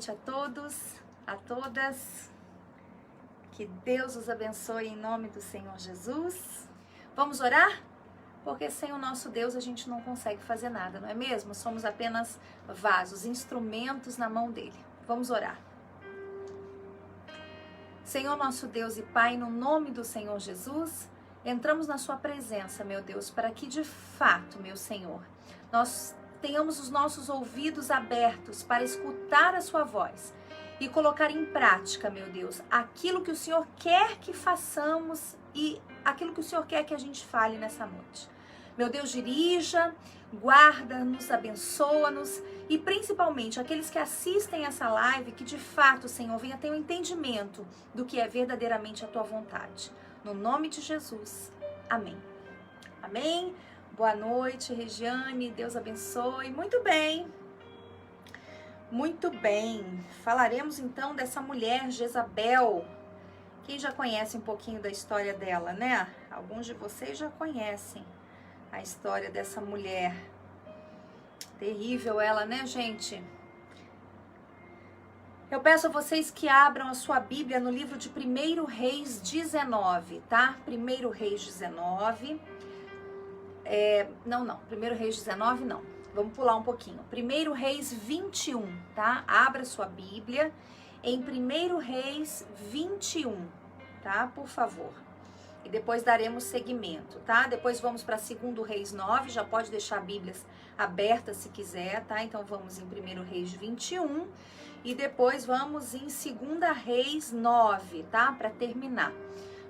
noite a todos, a todas. Que Deus os abençoe em nome do Senhor Jesus. Vamos orar? Porque sem o nosso Deus a gente não consegue fazer nada, não é mesmo? Somos apenas vasos, instrumentos na mão dele. Vamos orar. Senhor nosso Deus e Pai, no nome do Senhor Jesus, entramos na sua presença, meu Deus, para que de fato, meu Senhor, nós tenhamos os nossos ouvidos abertos para escutar a sua voz e colocar em prática, meu Deus, aquilo que o Senhor quer que façamos e aquilo que o Senhor quer que a gente fale nessa noite. Meu Deus, dirija, guarda-nos, abençoa-nos e principalmente aqueles que assistem essa live, que de fato, Senhor, venha ter um entendimento do que é verdadeiramente a tua vontade. No nome de Jesus. Amém. Amém. Boa noite, Regiane. Deus abençoe. Muito bem. Muito bem. Falaremos então dessa mulher, Jezabel. Quem já conhece um pouquinho da história dela, né? Alguns de vocês já conhecem a história dessa mulher. Terrível ela, né, gente? Eu peço a vocês que abram a sua Bíblia no livro de 1 Reis 19, tá? 1 Reis 19. 1 Reis 19 não. Vamos pular um pouquinho. 1 Reis 21, tá? Abra sua Bíblia em 1 Reis 21, tá? Por favor. E depois daremos seguimento, tá? Depois vamos para 2 Reis 9, já pode deixar Bíblias abertas se quiser, tá? Então vamos em 1 Reis 21 e depois vamos em 2 Reis 9, tá? Para terminar.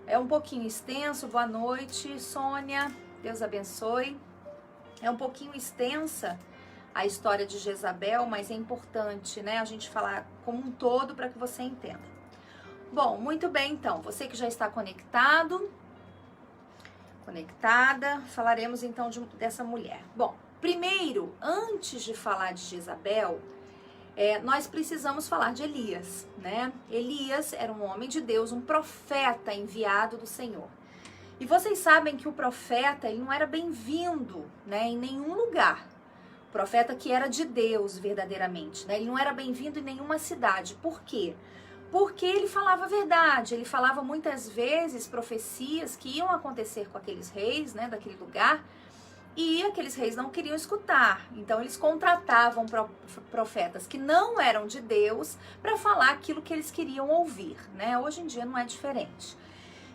É um pouquinho extenso. Boa noite, Sônia. Deus abençoe. É um pouquinho extensa a história de Jezabel, mas é importante, né, a gente falar como um todo para que você entenda. Bom, muito bem, então, você que já está conectado, conectada, falaremos então dessa mulher. Bom, primeiro, antes de falar de Jezabel, nós precisamos falar de Elias, né? Elias era um homem de Deus, um profeta enviado do Senhor. E vocês sabem que o profeta, ele não era bem-vindo, né, em nenhum lugar. O profeta que era de Deus verdadeiramente, né? Ele não era bem-vindo em nenhuma cidade. Por quê? Porque ele falava a verdade, ele falava muitas vezes profecias que iam acontecer com aqueles reis, né, daquele lugar, e aqueles reis não queriam escutar. Então eles contratavam profetas que não eram de Deus para falar aquilo que eles queriam ouvir, né? Hoje em dia não é diferente.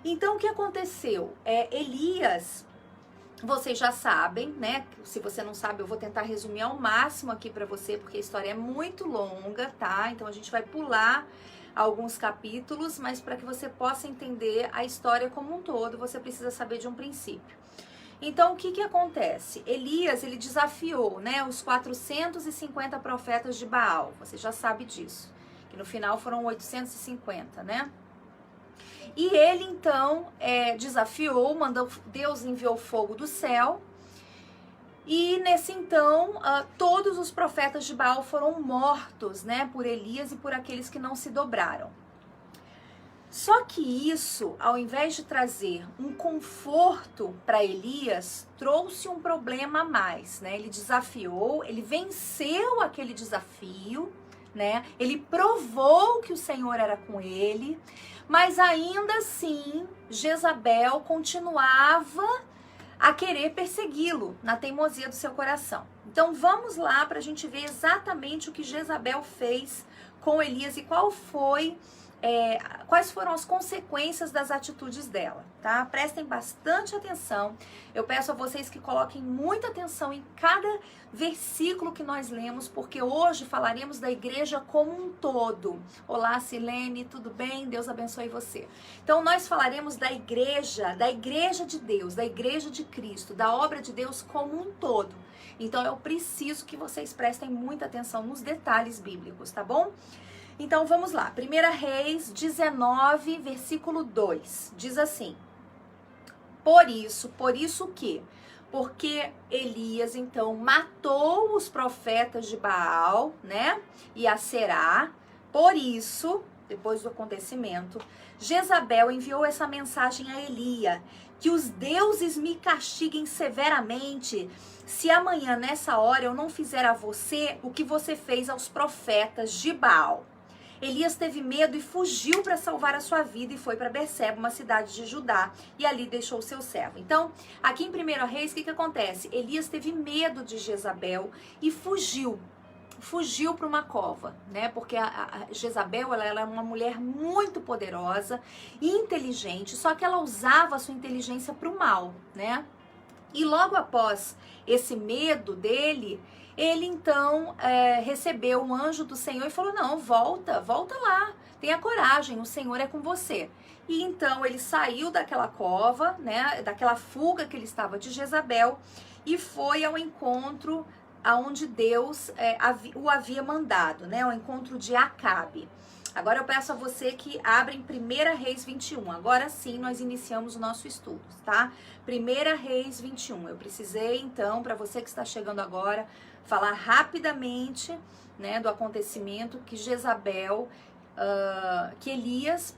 Então, o que aconteceu? Elias, vocês já sabem, né? Se você não sabe, eu vou tentar resumir ao máximo aqui para você, porque a história é muito longa, tá? Então, a gente vai pular alguns capítulos, mas para que você possa entender a história como um todo, você precisa saber de um princípio. Então, o que que acontece? Elias, ele desafiou, né, os 450 profetas de Baal. Você já sabe disso, que no final foram 850, né? E ele então desafiou, Deus enviou fogo do céu. E nesse então, todos os profetas de Baal foram mortos, né, por Elias e por aqueles que não se dobraram. Só que isso, ao invés de trazer um conforto para Elias, trouxe um problema a mais, né? Ele desafiou, ele venceu aquele desafio, né? Ele provou que o Senhor era com ele, mas ainda assim Jezabel continuava a querer persegui-lo na teimosia do seu coração. Então vamos lá para a gente ver exatamente o que Jezabel fez com Elias e quais foram as consequências das atitudes dela, tá? Prestem bastante atenção. Eu peço a vocês que coloquem muita atenção em cada versículo que nós lemos, porque hoje falaremos da igreja como um todo. Olá, Silene, tudo bem? Deus abençoe você. Então, nós falaremos da igreja de Deus, da igreja de Cristo, da obra de Deus como um todo. Então, eu preciso que vocês prestem muita atenção nos detalhes bíblicos, tá bom? Então vamos lá, 1 Reis 19, versículo 2, diz assim: Por isso o quê? Porque Elias então matou os profetas de Baal, né, e Aserá, por isso depois do acontecimento, Jezabel enviou essa mensagem a Elias: que os deuses me castiguem severamente se amanhã, nessa hora, eu não fizer a você o que você fez aos profetas de Baal. Elias teve medo e fugiu para salvar a sua vida e foi para Berseba, uma cidade de Judá, e ali deixou seu servo. Então, aqui em 1 Reis, o que acontece? Elias teve medo de Jezabel e fugiu para uma cova, né? Porque a Jezabel, ela é uma mulher muito poderosa e inteligente, só que ela usava a sua inteligência para o mal, né? E logo após esse medo dele, ele então recebeu um anjo do Senhor e falou: não, volta lá, tenha coragem, o Senhor é com você. E então ele saiu daquela cova, né, daquela fuga que ele estava de Jezabel, e foi ao encontro aonde Deus o havia mandado, né, ao encontro de Acabe. Agora eu peço a você que abra em 1 Reis 21. Agora sim nós iniciamos o nosso estudo, tá? 1 Reis 21. Eu precisei então, para você que está chegando agora, falar rapidamente, né, do acontecimento que Elias,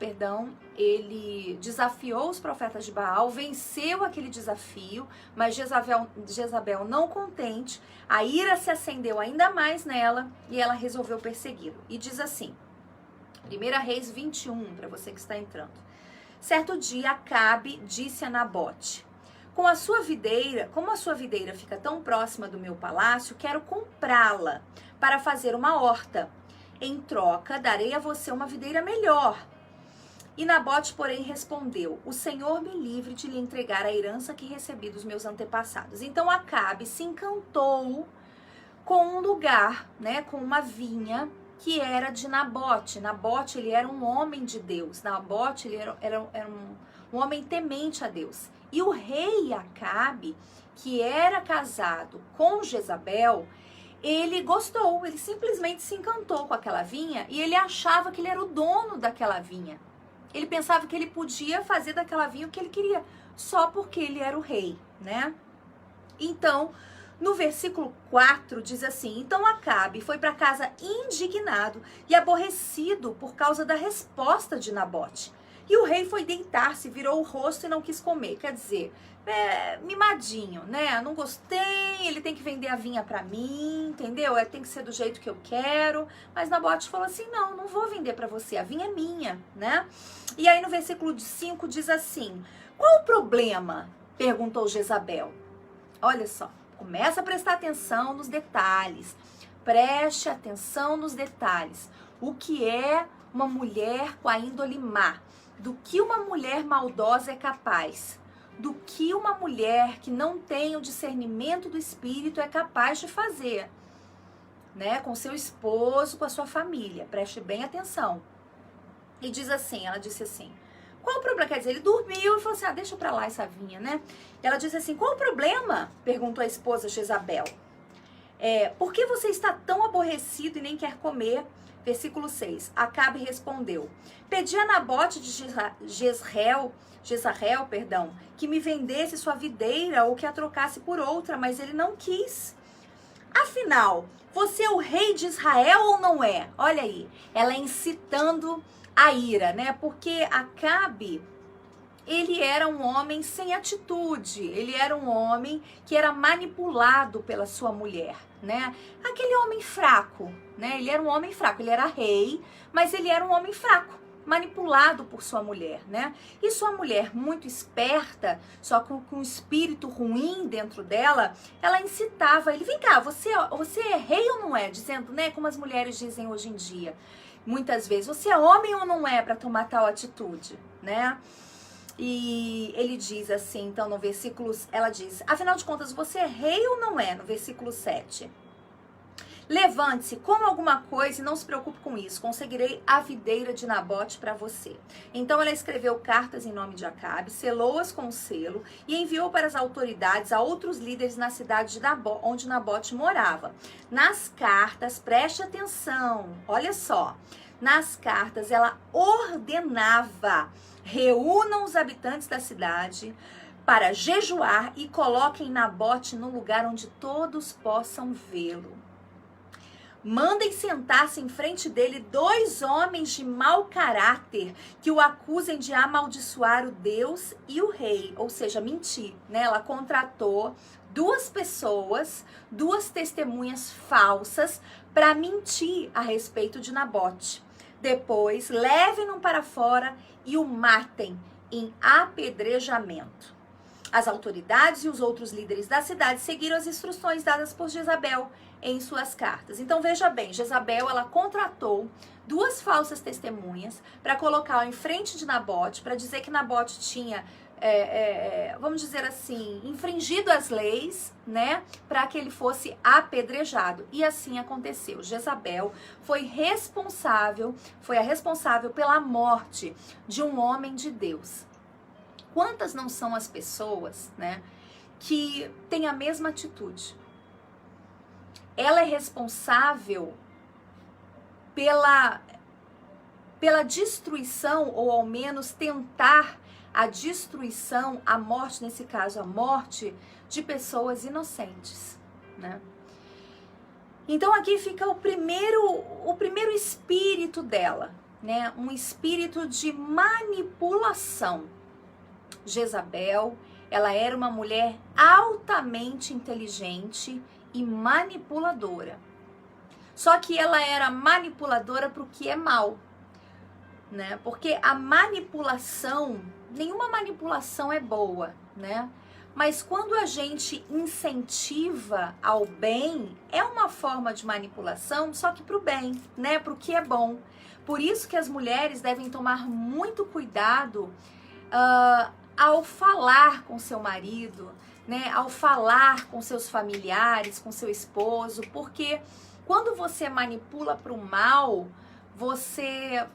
ele desafiou os profetas de Baal, venceu aquele desafio, mas Jezabel não contente, a ira se acendeu ainda mais nela e ela resolveu persegui-lo. E diz assim, 1 Reis 21, para você que está entrando. Certo dia, Acabe disse a Nabote: como a sua videira fica tão próxima do meu palácio, quero comprá-la para fazer uma horta. Em troca, darei a você uma videira melhor. E Nabote, porém, respondeu: o Senhor me livre de lhe entregar a herança que recebi dos meus antepassados. Então Acabe se encantou com um lugar, né, com uma vinha que era de Nabote. Nabote, ele era um homem de Deus. Nabote, ele era um homem temente a Deus. E o rei Acabe, que era casado com Jezabel, ele gostou, ele simplesmente se encantou com aquela vinha e ele achava que ele era o dono daquela vinha. Ele pensava que ele podia fazer daquela vinha o que ele queria, só porque ele era o rei, né? Então, no versículo 4 diz assim: então Acabe foi para casa indignado e aborrecido por causa da resposta de Nabote. E o rei foi deitar-se, virou o rosto e não quis comer. Quer dizer, mimadinho, né? Não gostei, ele tem que vender a vinha pra mim, entendeu? Tem que ser do jeito que eu quero. Mas Nabote falou assim: não vou vender pra você, a vinha é minha, né? E aí no versículo 5 diz assim: qual o problema? Perguntou Jezabel. Olha só, começa a prestar atenção nos detalhes. Preste atenção nos detalhes. O que é uma mulher com a índole má? Do que uma mulher maldosa é capaz? Do que uma mulher que não tem o discernimento do espírito é capaz de fazer, né? Com seu esposo, com a sua família. Preste bem atenção. E diz assim, ela disse assim: qual o problema? Quer dizer, ele dormiu e falou assim: deixa pra lá essa vinha, né? E ela disse assim: qual o problema? Perguntou a esposa Jezabel. Por que você está tão aborrecido e nem quer comer? Versículo 6. Acabe respondeu: pedi a Nabote de Jezreel, que me vendesse sua videira ou que a trocasse por outra, mas ele não quis. Afinal, você é o rei de Israel ou não é? Olha aí, ela incitando a ira, né? Porque Acabe, ele era um homem sem atitude, ele era um homem que era manipulado pela sua mulher, né? Aquele homem fraco, né? Ele era um homem fraco, ele era rei, mas ele era um homem fraco, manipulado por sua mulher, né? E sua mulher, muito esperta, só com um espírito ruim dentro dela, ela incitava ele: vem cá, você é rei ou não é? Dizendo, né, como as mulheres dizem hoje em dia, muitas vezes, você é homem ou não é para tomar tal atitude, né? E ele diz assim, então no versículo, ela diz: afinal de contas, você é rei ou não é? No versículo 7. Levante-se, coma alguma coisa e não se preocupe com isso. Conseguirei a videira de Nabote para você. Então ela escreveu cartas em nome de Acabe, selou-as com o selo e enviou para as autoridades a outros líderes na cidade de Nabote, onde Nabote morava. Nas cartas, preste atenção, olha só. Nas cartas ela ordenava: reúnam os habitantes da cidade para jejuar e coloquem Nabote no lugar onde todos possam vê-lo. Mandem sentar-se em frente dele 2 homens de mau caráter que o acusem de amaldiçoar o Deus e o rei, ou seja, mentir, né? Ela contratou 2 pessoas, 2 testemunhas falsas para mentir a respeito de Nabote. Depois, levem-no para fora e o matem em apedrejamento. As autoridades e os outros líderes da cidade seguiram as instruções dadas por Jezabel em suas cartas. Então veja bem, Jezabel, ela contratou 2 falsas testemunhas para colocá-la em frente de Nabote, para dizer que Nabote tinha, vamos dizer assim, infringido as leis, né, para que ele fosse apedrejado. E assim aconteceu. Jezabel foi a responsável pela morte de um homem de Deus. Quantas não são as pessoas, né, que têm a mesma atitude? Ela é responsável pela destruição, ou ao menos tentar a destruição, a morte, nesse caso, a morte de pessoas inocentes, né? Então aqui fica o primeiro espírito dela, né? Um espírito de manipulação. Jezabel, ela era uma mulher altamente inteligente e manipuladora. Só que ela era manipuladora para o que é mal, né? Porque a manipulação, nenhuma manipulação é boa, né? Mas quando a gente incentiva ao bem, é uma forma de manipulação, só que para o bem, né? Para o que é bom. Por isso que as mulheres devem tomar muito cuidado ao falar com seu marido, né, ao falar com seus familiares, com seu esposo, porque quando você manipula para o mal, você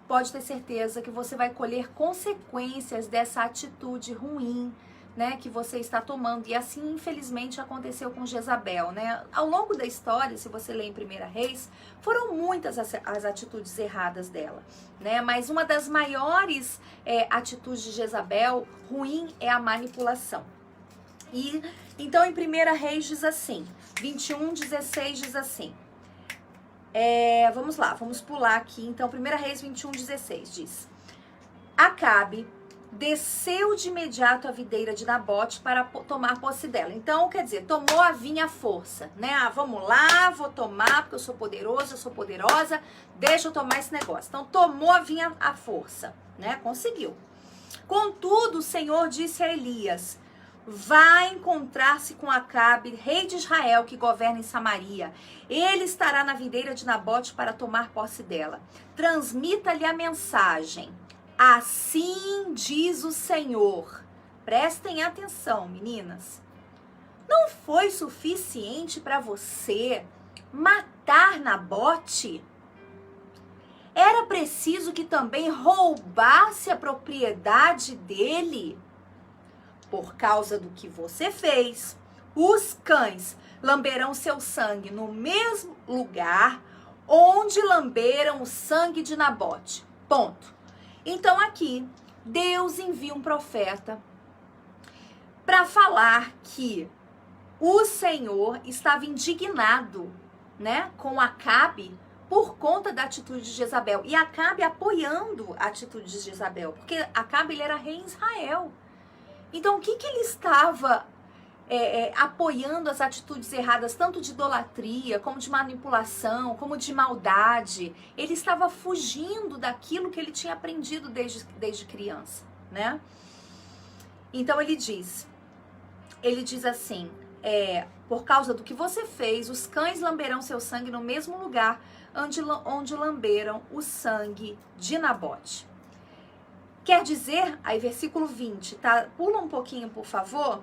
pode ter certeza que você vai colher consequências dessa atitude ruim, né, que você está tomando. E assim, infelizmente, aconteceu com Jezabel, né? Ao longo da história, se você ler em 1 Reis, foram muitas as atitudes erradas dela, né? Mas uma das maiores atitudes de Jezabel ruim é a manipulação. E então em 1 Reis diz assim, 21:16 diz assim, vamos lá, vamos pular aqui. Então 1 Reis 21:16 diz: Acabe desceu de imediato a videira de Nabote para tomar posse dela. Então, quer dizer, tomou a vinha à força, né? Ah, vamos lá, vou tomar porque eu sou poderoso, eu sou poderosa, deixa eu tomar esse negócio. Então, tomou a vinha à força, né? Conseguiu. Contudo, o Senhor disse a Elias: vai encontrar-se com Acabe, rei de Israel, que governa em Samaria. Ele estará na videira de Nabote para tomar posse dela. Transmita-lhe a mensagem. Assim diz o Senhor. Prestem atenção, meninas. Não foi suficiente para você matar Nabote? Era preciso que também roubasse a propriedade dele? Por causa do que você fez, os cães lamberão seu sangue no mesmo lugar onde lamberam o sangue de Nabote. Ponto. Então aqui, Deus envia um profeta para falar que o Senhor estava indignado, né, com Acabe por conta da atitude de Jezabel. E Acabe apoiando a atitude de Jezabel, porque Acabe ele era rei em Israel. Então o que ele estava apoiando as atitudes erradas, tanto de idolatria, como de manipulação, como de maldade? Ele estava fugindo daquilo que ele tinha aprendido desde criança, né? Então ele diz assim, por causa do que você fez, os cães lamberão seu sangue no mesmo lugar onde lamberam o sangue de Nabote. Quer dizer, aí versículo 20, tá? Pula um pouquinho, por favor.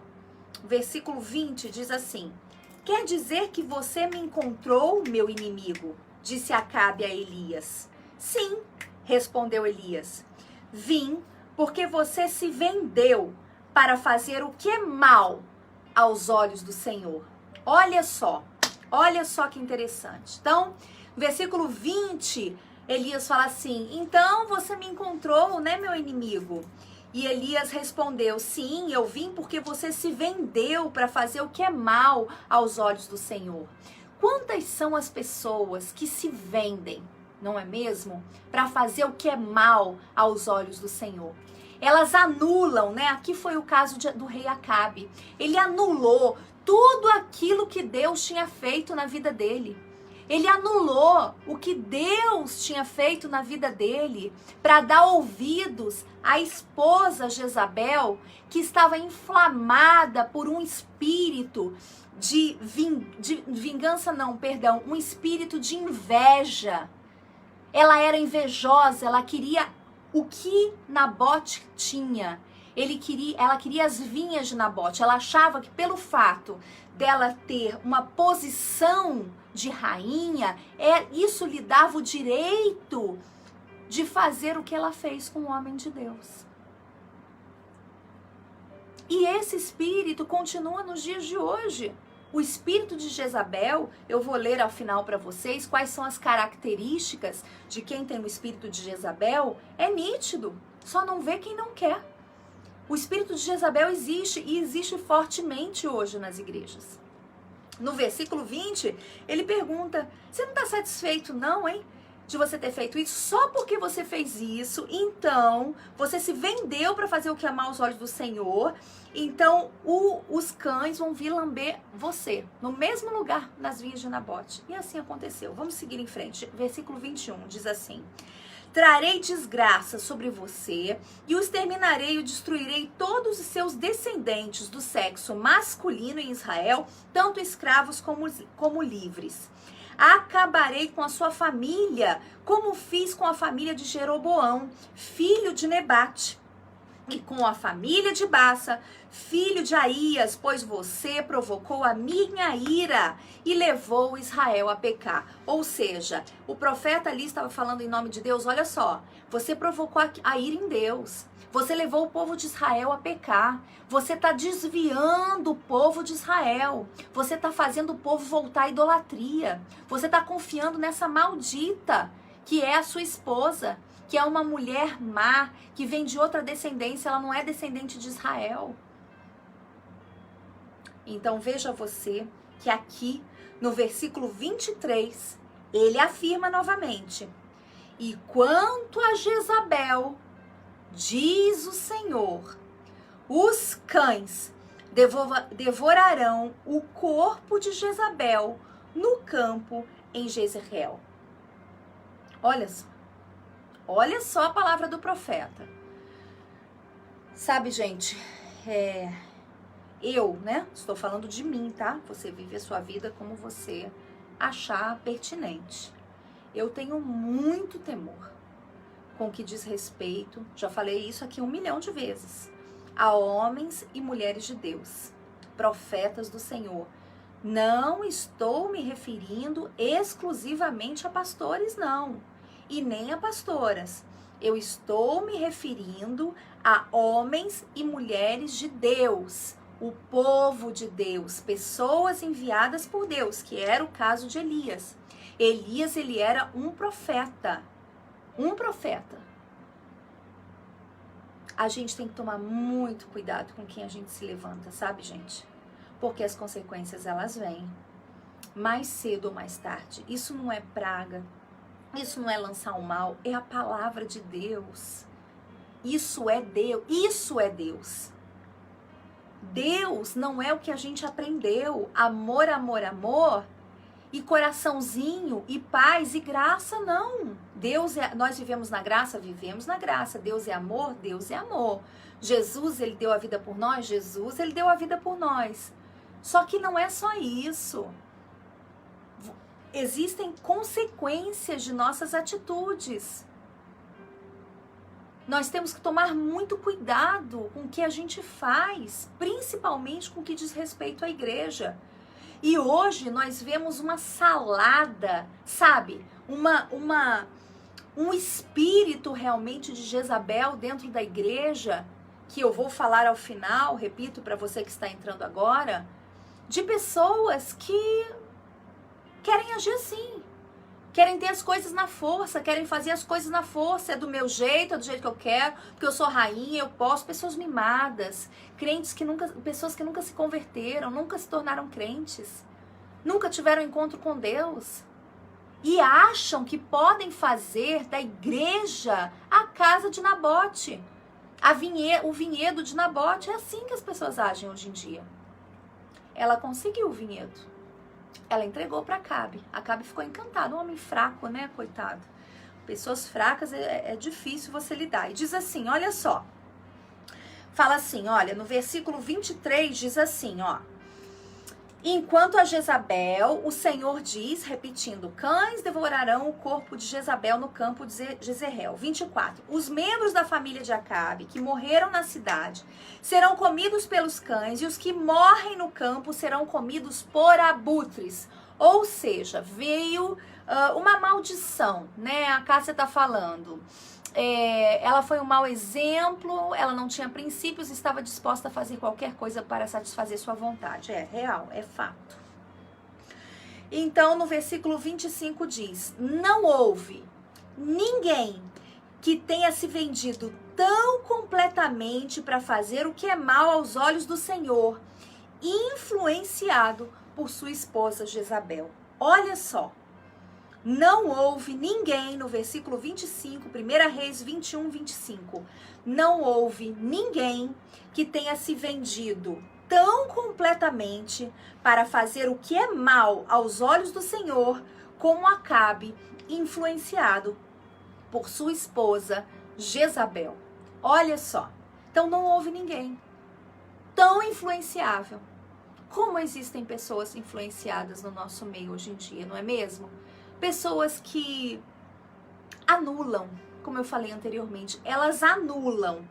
Versículo 20 diz assim: quer dizer que você me encontrou, meu inimigo? Disse Acabe a Elias. Sim, respondeu Elias. Vim porque você se vendeu para fazer o que é mal aos olhos do Senhor. Olha só que interessante. Então, versículo 20, Elias fala assim: então você me encontrou, né, meu inimigo? E Elias respondeu: sim, eu vim porque você se vendeu para fazer o que é mal aos olhos do Senhor. Quantas são as pessoas que se vendem, não é mesmo? Para fazer o que é mal aos olhos do Senhor. Elas anulam, né? Aqui foi o caso do rei Acabe. Ele anulou tudo aquilo que Deus tinha feito na vida dele. Ele anulou o que Deus tinha feito na vida dele para dar ouvidos à esposa Jezabel, que estava inflamada por um espírito de vingança, não, perdão, um espírito de inveja. Ela era invejosa, ela queria o que Nabote tinha. Ela queria as vinhas de Nabote. Ela achava que pelo fato dela ter uma posição de rainha, isso lhe dava o direito de fazer o que ela fez com o homem de Deus. E esse espírito continua nos dias de hoje. O espírito de Jezabel, eu vou ler ao final para vocês quais são as características de quem tem o espírito de Jezabel. É nítido, só não vê quem não quer. O espírito de Jezabel existe e existe fortemente hoje nas igrejas. No versículo 20, ele pergunta, você não está satisfeito não, hein? De você ter feito isso, só porque você fez isso, então você se vendeu para fazer o que é mal aos olhos do Senhor, então os cães vão vir lamber você, no mesmo lugar nas vinhas de Nabote. E assim aconteceu. Vamos seguir em frente. Versículo 21 diz assim, trarei desgraça sobre você e o exterminarei e destruirei todos os seus descendentes do sexo masculino em Israel, tanto escravos como livres. Acabarei com a sua família, como fiz com a família de Jeroboão, filho de Nebate, e com a família de Baça, filho de Aías, pois você provocou a minha ira e levou Israel a pecar. Ou seja, o profeta ali estava falando em nome de Deus, olha só, você provocou a ira em Deus. Você levou o povo de Israel a pecar. Você está desviando o povo de Israel. Você está fazendo o povo voltar à idolatria. Você está confiando nessa maldita que é a sua esposa, que é uma mulher má, que vem de outra descendência, ela não é descendente de Israel. Então veja você que aqui no versículo 23, ele afirma novamente, e quanto a Jezabel, diz o Senhor, os cães devorarão o corpo de Jezabel no campo em Jezreel. Olha só a palavra do profeta. Sabe, gente, estou falando de mim, tá? Você vive a sua vida como você achar pertinente. Eu tenho muito temor com o que diz respeito, já falei isso aqui 1 milhão de vezes, a homens e mulheres de Deus, profetas do Senhor. Não estou me referindo exclusivamente a pastores, não, e nem a pastoras. Eu estou me referindo a homens e mulheres de Deus, o povo de Deus, pessoas enviadas por Deus, que era o caso de Elias. Elias, ele era um profeta. A gente tem que tomar muito cuidado com quem a gente se levanta, sabe, gente? Porque as consequências, elas vêm mais cedo ou mais tarde. Isso não é praga, isso não é lançar o mal, é a palavra de Deus. Isso é Deus. Deus não é o que a gente aprendeu. Amor, amor, amor. E coraçãozinho, e paz, e graça, não. Nós vivemos na graça. Deus é amor, Deus é amor. Jesus, ele deu a vida por nós, ele deu a vida por nós. Só que não é só isso. Existem consequências de nossas atitudes. Nós temos que tomar muito cuidado com o que a gente faz, principalmente com o que diz respeito à igreja. E hoje nós vemos uma salada, sabe? Um espírito realmente de Jezabel dentro da igreja, que eu vou falar ao final, repito para você que está entrando agora, de pessoas que querem agir assim, querem ter as coisas na força, querem fazer as coisas na força, é do meu jeito, é do jeito que eu quero, porque eu sou rainha, eu posso, pessoas mimadas, pessoas que nunca se converteram, nunca se tornaram crentes. nunca tiveram encontro com Deus e acham que podem fazer da igreja a casa de Nabote, o vinhedo de Nabote. É assim que as pessoas agem hoje em dia. Ela conseguiu o vinhedo, ela entregou para Acabe. Acabe ficou encantado, um homem fraco, né, coitado. Pessoas fracas é difícil você lidar. E diz assim, olha só, fala assim, olha, no versículo 23 diz assim, ó: enquanto a Jezabel, o Senhor diz, repetindo, cães devorarão o corpo de Jezabel no campo de Jezreel. 24. Os membros da família de Acabe, que morreram na cidade, serão comidos pelos cães, e os que morrem no campo serão comidos por abutres. Ou seja, veio uma maldição, né? A Cássia está falando. Ela foi um mau exemplo, ela não tinha princípios e estava disposta a fazer qualquer coisa para satisfazer sua vontade. É real, é fato. Então, no versículo 25 diz, não houve ninguém que tenha se vendido tão completamente para fazer o que é mal aos olhos do Senhor, influenciado por sua esposa Jezabel. Olha só. Não houve ninguém, no versículo 25, 1 Reis 21, 25, não houve ninguém que tenha se vendido tão completamente para fazer o que é mal aos olhos do Senhor, como Acabe, influenciado por sua esposa Jezabel. Olha só, então não houve ninguém tão influenciável. Como existem pessoas influenciadas no nosso meio hoje em dia, não é mesmo? Pessoas que anulam, como eu falei anteriormente, elas anulam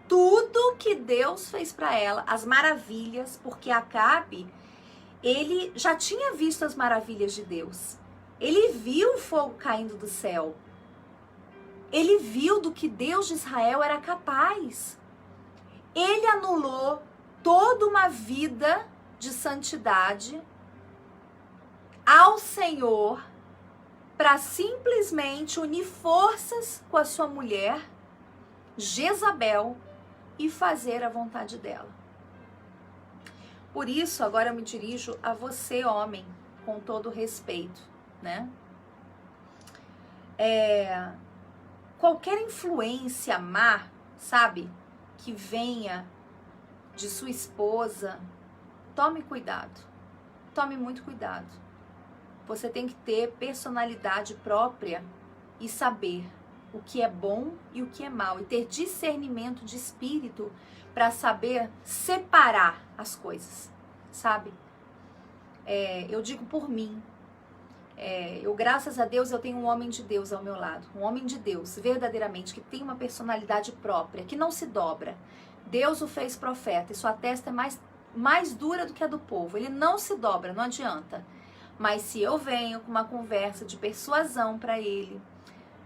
tudo que Deus fez para ela, as maravilhas, porque Acabe, ele já tinha visto as maravilhas de Deus. Ele viu o fogo caindo do céu. Ele viu do que Deus de Israel era capaz. Ele anulou toda uma vida de santidade ao Senhor para simplesmente unir forças com a sua mulher, Jezabel, e fazer a vontade dela. Por isso, agora eu me dirijo a você, homem, com todo respeito, né? Qualquer influência má, sabe, que venha de sua esposa, tome cuidado, tome muito cuidado. Você tem que ter personalidade própria e saber o que é bom e o que é mal. E ter discernimento de espírito para saber separar as coisas, sabe? Eu digo por mim. Graças a Deus, eu tenho um homem de Deus ao meu lado. Um homem de Deus, verdadeiramente, que tem uma personalidade própria, que não se dobra. Deus o fez profeta e sua testa é mais dura do que a do povo. Ele não se dobra, não adianta. Mas se eu venho com uma conversa de persuasão para ele,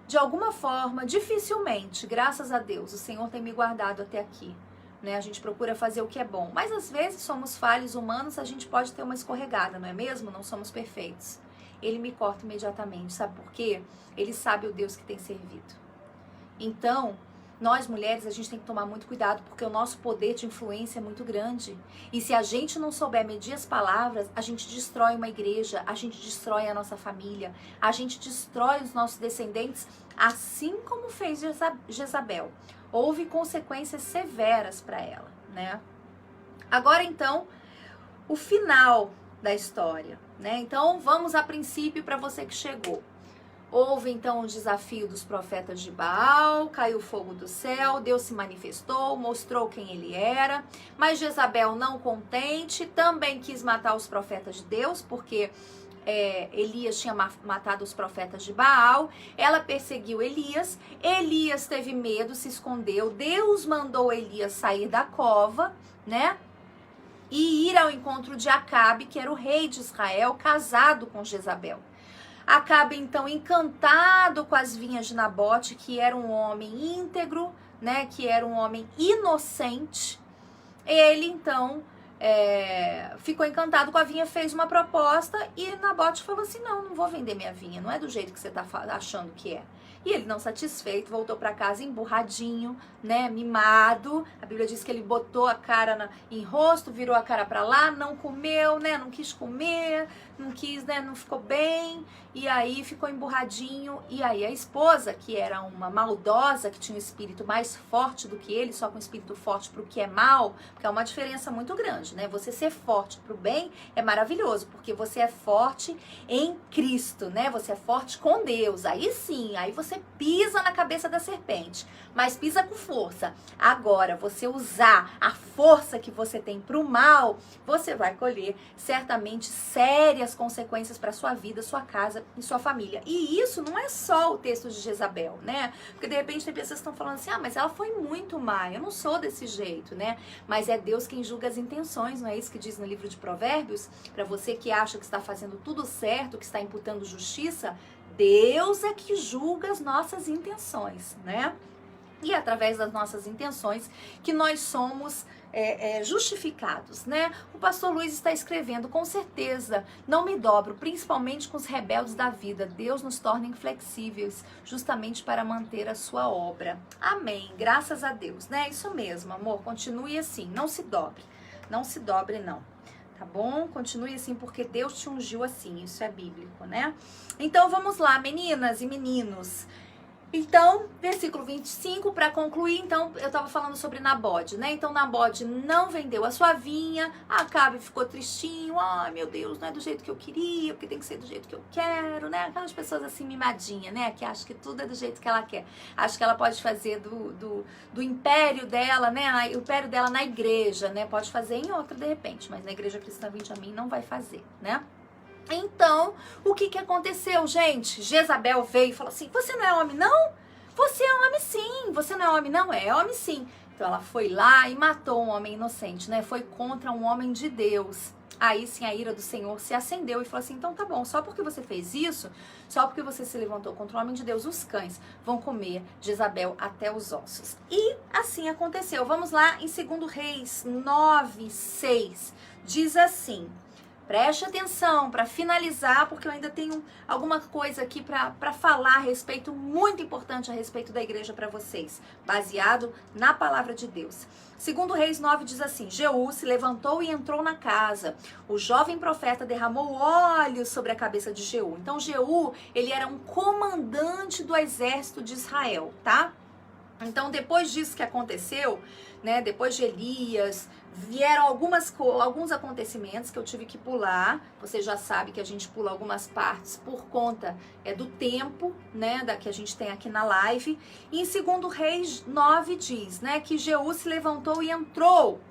de alguma forma, dificilmente, graças a Deus, o Senhor tem me guardado até aqui, né? A gente procura fazer o que é bom, mas às vezes somos falhos humanos, a gente pode ter uma escorregada, não é mesmo? Não somos perfeitos. Ele me corta imediatamente, sabe por quê? Ele sabe o Deus que tem servido. Então, nós mulheres, a gente tem que tomar muito cuidado, porque o nosso poder de influência é muito grande. E se a gente não souber medir as palavras, a gente destrói uma igreja, a gente destrói a nossa família, a gente destrói os nossos descendentes, assim como fez Jezabel. Houve consequências severas para ela, né? Agora, então, o final da história, né? Então, vamos a princípio para você que chegou. Houve então o desafio dos profetas de Baal, caiu fogo do céu, Deus se manifestou, mostrou quem ele era, mas Jezabel, não contente, também quis matar os profetas de Deus, porque Elias tinha matado os profetas de Baal. Ela perseguiu Elias, Elias teve medo, se escondeu, Deus mandou Elias sair da cova, né? E ir ao encontro de Acabe, que era o rei de Israel, casado com Jezabel. Acabe, então, encantado com as vinhas de Nabote, que era um homem íntegro, né, que era um homem inocente. Ele, então, ficou encantado com a vinha, fez uma proposta e Nabote falou assim, não vou vender minha vinha, não é do jeito que você está achando que é. E ele, não satisfeito, voltou para casa emburradinho, né, mimado. A Bíblia diz que ele botou a cara em rosto, virou a cara para lá, não comeu, né, não quis comer, não quis, né, não ficou bem. E aí ficou emburradinho. E aí a esposa, que era uma maldosa, que tinha um espírito mais forte do que ele, só com um espírito forte pro que é mal, porque é uma diferença muito grande, né? Você ser forte pro bem é maravilhoso, porque você é forte em Cristo, né? Você é forte com Deus. Aí sim, aí você pisa na cabeça da serpente, mas pisa com força. Agora, você usar a força que você tem pro mal, você vai colher certamente sérias consequências para sua vida, sua casa e sua família. E isso não é só o texto de Jezabel, né? Porque de repente tem pessoas que estão falando assim, ah, mas ela foi muito má, eu não sou desse jeito, né? Mas é Deus quem julga as intenções, não é isso que diz no livro de Provérbios? Para você que acha que está fazendo tudo certo, que está imputando justiça, Deus é que julga as nossas intenções, né? E é através das nossas intenções que nós somos justificados, né? O pastor Luiz está escrevendo, com certeza, não me dobro, principalmente com os rebeldes da vida. Deus nos torna inflexíveis, justamente para manter a sua obra. Amém, graças a Deus, né? Isso mesmo, amor, continue assim, não se dobre, não se dobre não. Tá bom? Continue assim, porque Deus te ungiu assim, isso é bíblico, né? Então vamos lá, meninas e meninos. Então, versículo 25, para concluir, então, eu estava falando sobre Nabode, né? Então, Nabode não vendeu a sua vinha, Acabe ficou tristinho, ai meu Deus, não é do jeito que eu queria, porque tem que ser do jeito que eu quero, né? Aquelas pessoas assim, mimadinhas, né? Que acham que tudo é do jeito que ela quer. Acho que ela pode fazer do império dela, né? O império dela na igreja, né? Pode fazer em outra, de repente, mas na igreja cristã, vinde a mim, não vai fazer, né? Então, o que aconteceu, gente? Jezabel veio e falou assim, você não é homem, não? Você é homem, sim. Você não é homem, não? É homem, sim. Então, ela foi lá e matou um homem inocente, né? Foi contra um homem de Deus. Aí, sim, a ira do Senhor se acendeu e falou assim, então tá bom, só porque você fez isso, só porque você se levantou contra o homem de Deus, os cães vão comer Jezabel até os ossos. E assim aconteceu. Vamos lá em 2 Reis 9:6. Diz assim... Preste atenção para finalizar, porque eu ainda tenho alguma coisa aqui para falar a respeito, muito importante a respeito da igreja para vocês, baseado na palavra de Deus. 2 Reis 9 diz assim, Jeú se levantou e entrou na casa. O jovem profeta derramou óleo sobre a cabeça de Jeú. Então Jeú, ele era um comandante do exército de Israel, tá? Então, depois disso que aconteceu, né, depois de Elias, vieram alguns acontecimentos que eu tive que pular. Você já sabe que a gente pula algumas partes por conta do tempo, né, da que a gente tem aqui na live. E em 2 Reis 9 diz, né, que Jeú se levantou e entrou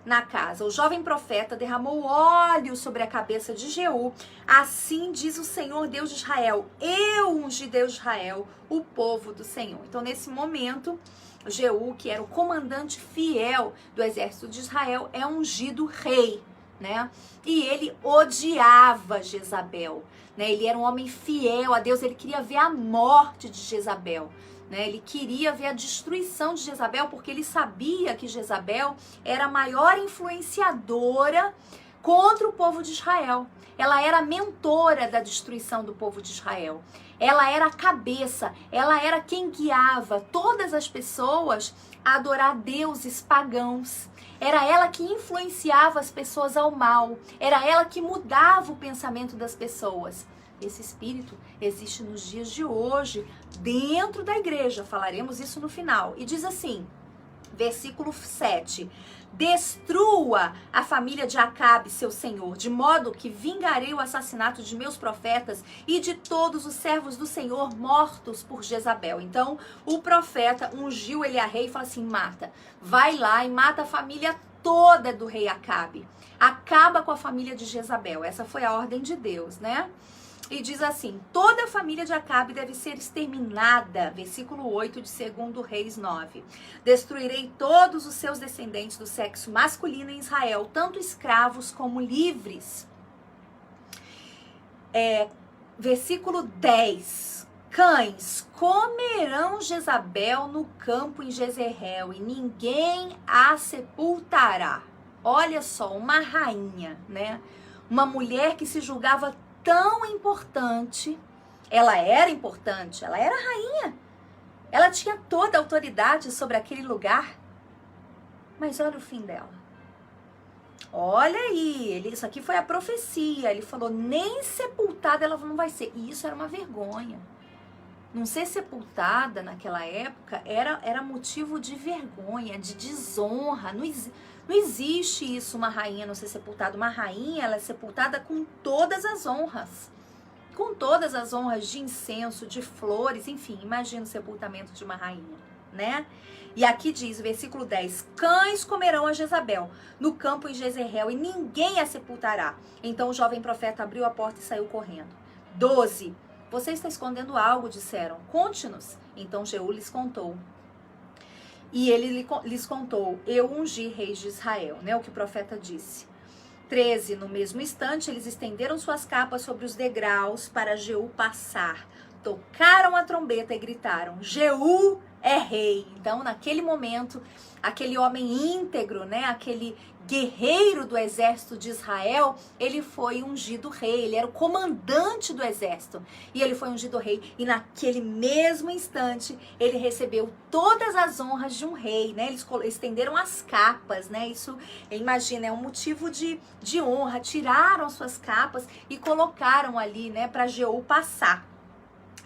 na casa. O jovem profeta derramou óleo sobre a cabeça de Jeú. Assim diz o Senhor Deus de Israel, eu ungi Deus de Israel, o povo do Senhor. Então, nesse momento, Jeú, que era o comandante fiel do exército de Israel, é ungido rei, né? E ele odiava Jezabel, né? Ele era um homem fiel a Deus, ele queria ver a morte de Jezabel, né? Ele queria ver a destruição de Jezabel, porque ele sabia que Jezabel era a maior influenciadora contra o povo de Israel. Ela era a mentora da destruição do povo de Israel. Ela era a cabeça, ela era quem guiava todas as pessoas a adorar deuses pagãos. Era ela que influenciava as pessoas ao mal. Era ela que mudava o pensamento das pessoas. Esse espírito existe nos dias de hoje, dentro da igreja. Falaremos isso no final. E diz assim, versículo 7. Destrua a família de Acabe, seu senhor, de modo que vingarei o assassinato de meus profetas e de todos os servos do Senhor mortos por Jezabel. Então, o profeta ungiu ele a rei e falou assim, mata. Vai lá e mata a família toda do rei Acabe. Acaba com a família de Jezabel. Essa foi a ordem de Deus, né? E diz assim, toda a família de Acabe deve ser exterminada, versículo 8 de 2 Reis 9. Destruirei todos os seus descendentes do sexo masculino em Israel, tanto escravos como livres. Versículo 10. Cães comerão Jezabel no campo em Jezreel e ninguém a sepultará. Olha só, uma rainha, né? Uma mulher que se julgava tão importante, ela era importante, ela era rainha, Ela tinha toda a autoridade sobre aquele lugar. Mas olha o fim dela. Olha aí, isso aqui foi a profecia. Ele falou, nem sepultada ela não vai ser. E isso era uma vergonha. Não ser sepultada naquela época era motivo de vergonha, de desonra. Não existe isso, uma rainha não ser sepultada. Uma rainha, ela é sepultada com todas as honras. Com todas as honras de incenso, de flores, enfim. Imagina o sepultamento de uma rainha, né? E aqui diz, versículo 10, cães comerão a Jezabel no campo em Jezreel e ninguém a sepultará. Então o jovem profeta abriu a porta e saiu correndo. 12, você está escondendo algo, disseram. Conte-nos. Então Jeú lhes contou. E ele lhes contou, eu ungi reis de Israel, né? O que o profeta disse. 13, no mesmo instante, eles estenderam suas capas sobre os degraus para Jeú passar. Tocaram a trombeta e gritaram, Jeú é rei. Então, naquele momento, aquele homem íntegro, né? Aquele guerreiro do exército de Israel, ele foi ungido rei, ele era o comandante do exército, e ele foi ungido rei, e naquele mesmo instante, ele recebeu todas as honras de um rei, né, eles estenderam as capas, né, isso, imagina, é um motivo de honra, tiraram suas capas e colocaram ali, né, para Jeú passar.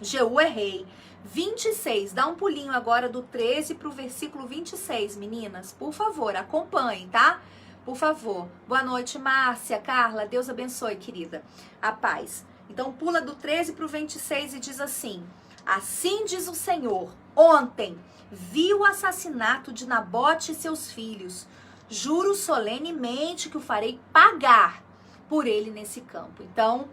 Jeú é rei. 26, dá um pulinho agora do 13 para o versículo 26, meninas, por favor, acompanhem, tá? Por favor. Boa noite, Márcia, Carla, Deus abençoe, querida. A paz. Então, pula do 13 para o 26 e diz assim, assim diz o Senhor, ontem vi o assassinato de Nabote e seus filhos, juro solenemente que o farei pagar por ele nesse campo. Então,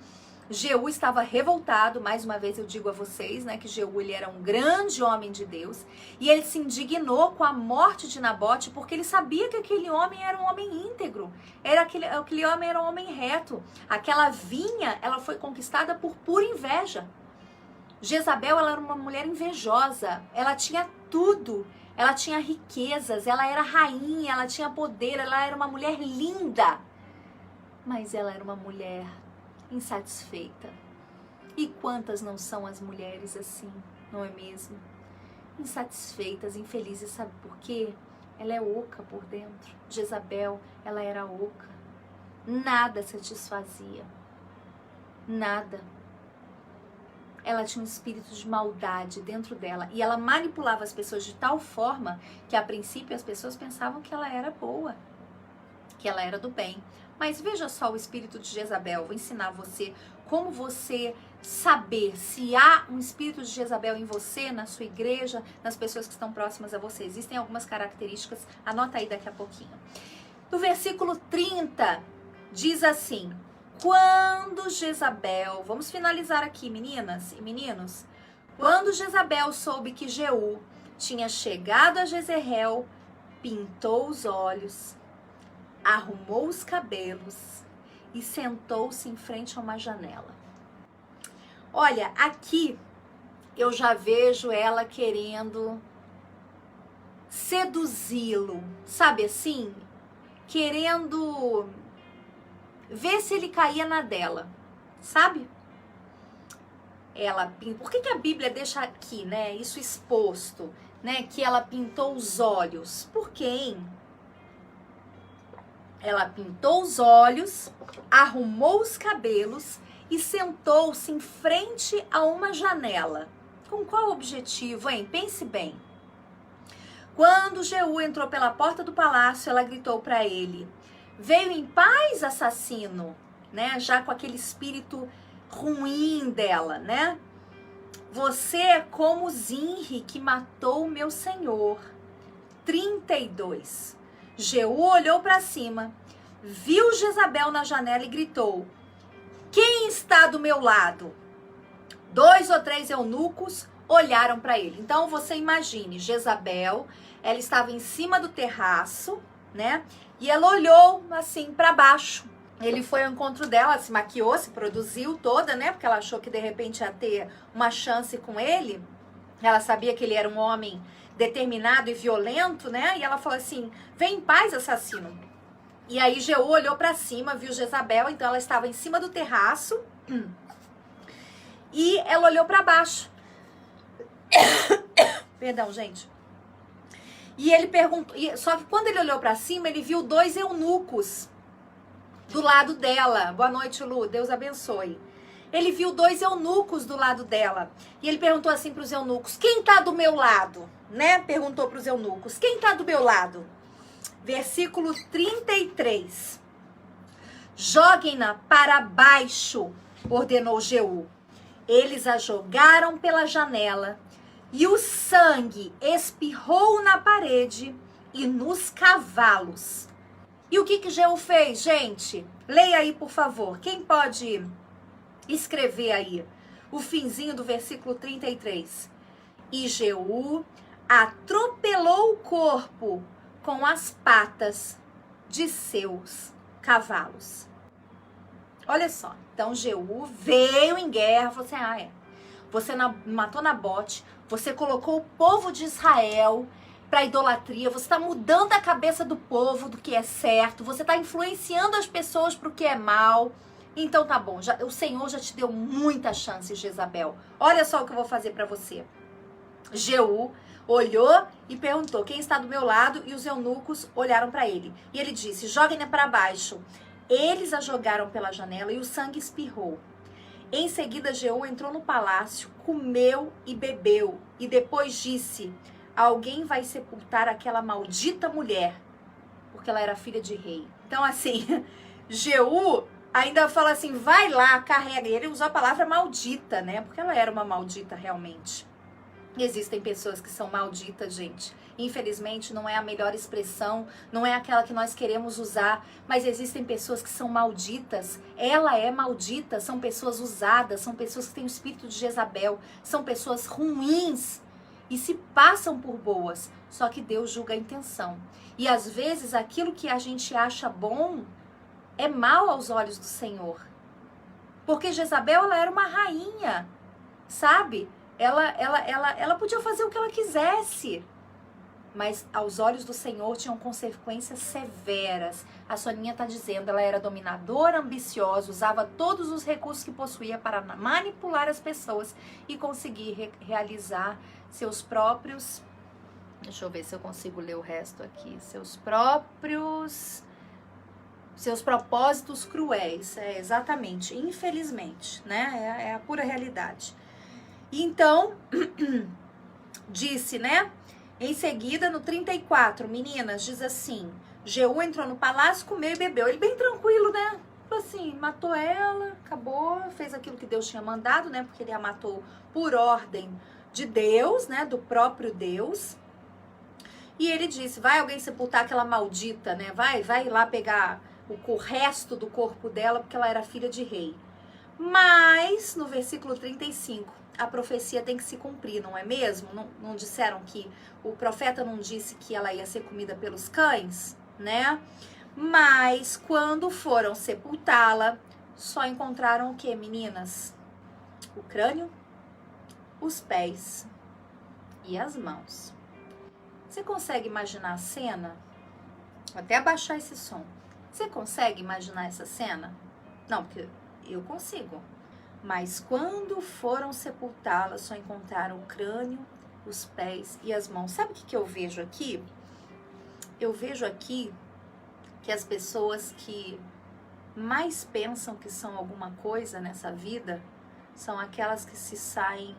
Jeú estava revoltado, mais uma vez eu digo a vocês, né, que Jeú ele era um grande homem de Deus, e ele se indignou com a morte de Nabote, porque ele sabia que aquele homem era um homem íntegro, aquele homem era um homem reto, aquela vinha, ela foi conquistada por pura inveja. Jezabel, ela era uma mulher invejosa, ela tinha tudo, ela tinha riquezas, ela era rainha, ela tinha poder, ela era uma mulher linda, mas ela era uma mulher insatisfeita. E quantas não são as mulheres assim, não é mesmo? Insatisfeitas, infelizes, sabe por quê? Ela é oca por dentro. Jezabel, ela era oca. Nada satisfazia. Nada. Ela tinha um espírito de maldade dentro dela. E ela manipulava as pessoas de tal forma que, a princípio, as pessoas pensavam que ela era boa, que ela era do bem. Mas veja só o espírito de Jezabel. Vou ensinar você como você saber se há um espírito de Jezabel em você, na sua igreja, nas pessoas que estão próximas a você. Existem algumas características, anota aí daqui a pouquinho. No versículo 30, diz assim, quando Jezabel, vamos finalizar aqui, meninas e meninos, quando Jezabel soube que Jeú tinha chegado a Jezreel, pintou os olhos, arrumou os cabelos e sentou-se em frente a uma janela. Olha, aqui eu já vejo ela querendo seduzi-lo, sabe assim? Querendo ver se ele caía na dela, sabe? Por que a Bíblia deixa aqui, né, isso exposto, né, que ela pintou os olhos? Por quem? Ela pintou os olhos, arrumou os cabelos e sentou-se em frente a uma janela. Com qual objetivo, hein? Pense bem. Quando Jeú entrou pela porta do palácio, ela gritou para ele, veio em paz, assassino, né? Já com aquele espírito ruim dela, né? Você é como Zinri que matou meu senhor. 32. Jeú olhou para cima, viu Jezabel na janela e gritou, quem está do meu lado? 2 ou 3 eunucos olharam para ele. Então você imagine, Jezabel, ela estava em cima do terraço, né? E ela olhou assim para baixo. Ele foi ao encontro dela, se maquiou, se produziu toda, né? Porque ela achou que de repente ia ter uma chance com ele. Ela sabia que ele era um homem determinado e violento, né? E ela falou assim, vem em paz, assassino. E aí Jeú olhou para cima, viu Jezabel, então ela estava em cima do terraço e ela olhou para baixo. Perdão, gente. E ele perguntou, só que quando ele olhou para cima, ele viu 2 eunucos do lado dela. Boa noite, Lu, Deus abençoe. Ele viu 2 eunucos do lado dela. E ele perguntou assim para os eunucos, quem tá do meu lado? Né? Perguntou para os eunucos, quem tá do meu lado? Versículo 33. Joguem-na para baixo, ordenou Jeú. Eles a jogaram pela janela e o sangue espirrou na parede e nos cavalos. E o que Jeú fez, gente? Leia aí, por favor. Quem pode escrever aí o finzinho do versículo 33? E Jeú atropelou o corpo com as patas de seus cavalos. Olha só, então Jeú veio em guerra, falou assim, você matou Nabote, você colocou o povo de Israel para idolatria, você está mudando a cabeça do povo do que é certo, você está influenciando as pessoas para o que é mal, então tá bom, o Senhor já te deu muita chance, Jezabel, olha só o que eu vou fazer para você. Jeú olhou e perguntou, quem está do meu lado? E os eunucos olharam para ele. E ele disse, joguem-na para baixo. Eles a jogaram pela janela e o sangue espirrou. Em seguida, Jeú entrou no palácio, comeu e bebeu. E depois disse, alguém vai sepultar aquela maldita mulher, porque ela era filha de rei. Então, assim, Jeú ainda fala assim, vai lá, carrega. E ele usou a palavra maldita, né? Porque ela era uma maldita realmente. Existem pessoas que são malditas, gente. Infelizmente, não é a melhor expressão, não é aquela que nós queremos usar, mas existem pessoas que são malditas. Ela é maldita, são pessoas usadas, são pessoas que têm o espírito de Jezabel, são pessoas ruins e se passam por boas, só que Deus julga a intenção. E às vezes aquilo que a gente acha bom é mal aos olhos do Senhor. Porque Jezabel, ela era uma rainha, sabe? Ela podia fazer o que ela quisesse, mas aos olhos do Senhor tinham consequências severas. A Soninha está dizendo, ela era dominadora, ambiciosa, usava todos os recursos que possuía para manipular as pessoas e conseguir realizar seus próprios... Deixa eu ver se eu consigo ler o resto aqui. Seus propósitos cruéis. É, exatamente, infelizmente, né? É a pura realidade. Então, disse, né? Em seguida, no 34, meninas, diz assim, Jeú entrou no palácio, comeu e bebeu. Ele bem tranquilo, né? Assim, matou ela, acabou, fez aquilo que Deus tinha mandado, né? Porque ele a matou por ordem de Deus, né? Do próprio Deus. E ele disse, vai alguém sepultar aquela maldita, né? Vai lá pegar o resto do corpo dela, porque ela era filha de rei. Mas, no versículo 35, a profecia tem que se cumprir, não é mesmo? Não disseram que o profeta não disse que ela ia ser comida pelos cães, né? Mas, quando foram sepultá-la, só encontraram o que, meninas? O crânio, os pés e as mãos. Você consegue imaginar a cena? Vou até abaixar esse som. Você consegue imaginar essa cena? Não, porque eu consigo. Mas quando foram sepultá-la, só encontraram o crânio, os pés e as mãos. Sabe o que eu vejo aqui? Eu vejo aqui que as pessoas que mais pensam que são alguma coisa nessa vida são aquelas que se saem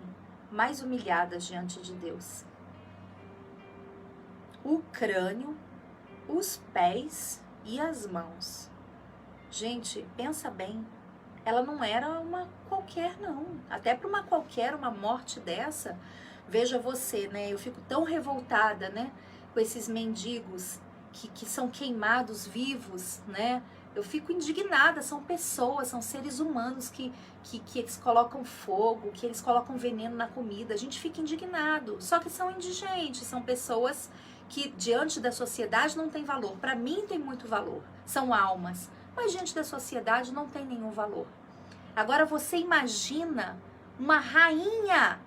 mais humilhadas diante de Deus. O crânio, os pés e as mãos. Gente, pensa bem. Ela não era uma qualquer, não. Até para uma morte dessa, veja você, né? Eu fico tão revoltada, né? Com esses mendigos que são queimados vivos, né? Eu fico indignada, são pessoas, são seres humanos que eles colocam fogo, que eles colocam veneno na comida. A gente fica indignado, só que são indigentes, são pessoas que diante da sociedade não tem valor. Para mim tem muito valor, são almas. Mas diante da sociedade não tem nenhum valor. Agora você imagina uma rainha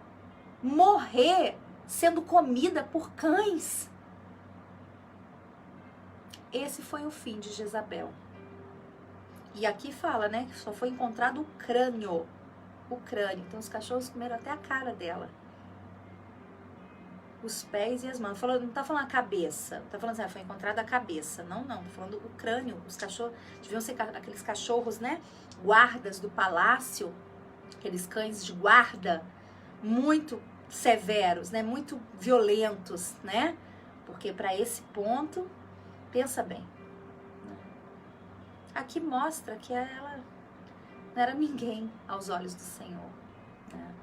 morrer sendo comida por cães. Esse foi o fim de Jezabel. E aqui fala, né, que só foi encontrado o crânio. O crânio. Então os cachorros comeram até a cara dela. os pés e as mãos. Não tá falando a cabeça. Não tá falando assim, foi encontrada a cabeça. Não. Tá falando o crânio. Os cachorros, deviam ser aqueles cachorros, né? Guardas do palácio. Aqueles cães de guarda. Muito severos, né? Muito violentos, né? Porque para esse ponto, pensa bem. Aqui mostra que ela não era ninguém aos olhos do Senhor, né?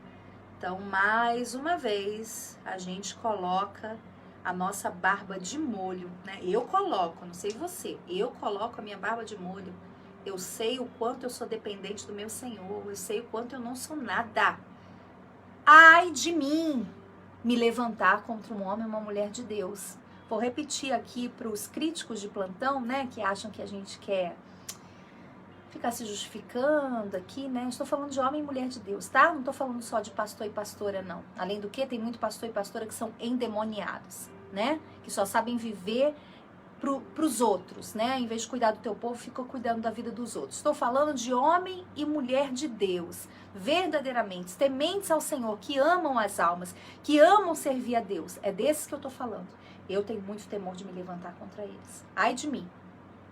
Então, mais uma vez, a gente coloca a nossa barba de molho, né? Eu coloco, não sei você, eu coloco a minha barba de molho. Eu sei o quanto eu sou dependente do meu Senhor, eu sei o quanto eu não sou nada. Ai de mim me levantar contra um homem ou uma mulher de Deus. Vou repetir aqui para os críticos de plantão, né, que acham que a gente quer ficar se justificando aqui, né? Estou falando de homem e mulher de Deus, tá? Não estou falando só de pastor e pastora, não. Além do que, tem muito pastor e pastora que são endemoniados, né? Que só sabem viver pros outros, né? Em vez de cuidar do teu povo, ficam cuidando da vida dos outros. Estou falando de homem e mulher de Deus, verdadeiramente, tementes ao Senhor, que amam as almas, que amam servir a Deus. É desses que eu estou falando. Eu tenho muito temor de me levantar contra eles. Ai de mim.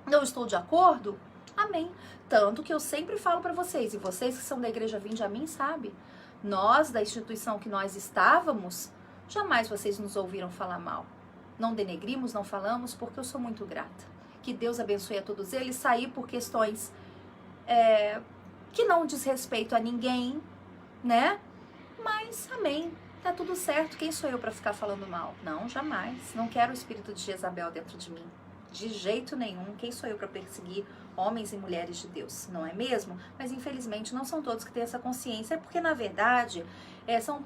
Não estou de acordo? Amém. Tanto que eu sempre falo para vocês, e vocês que são da igreja Vinde a Mim, sabe? Nós, da instituição que nós estávamos, jamais vocês nos ouviram falar mal. Não denegrimos, não falamos, porque eu sou muito grata. Que Deus abençoe a todos eles. Saí por questões que não diz respeito a ninguém, né? Mas, amém. Tá tudo certo. Quem sou eu para ficar falando mal? Não, jamais. Não quero o espírito de Jezabel dentro de mim. De jeito nenhum. Quem sou eu para perseguir homens e mulheres de Deus? Não é mesmo? Mas, infelizmente, não são todos que têm essa consciência. É porque, na verdade, são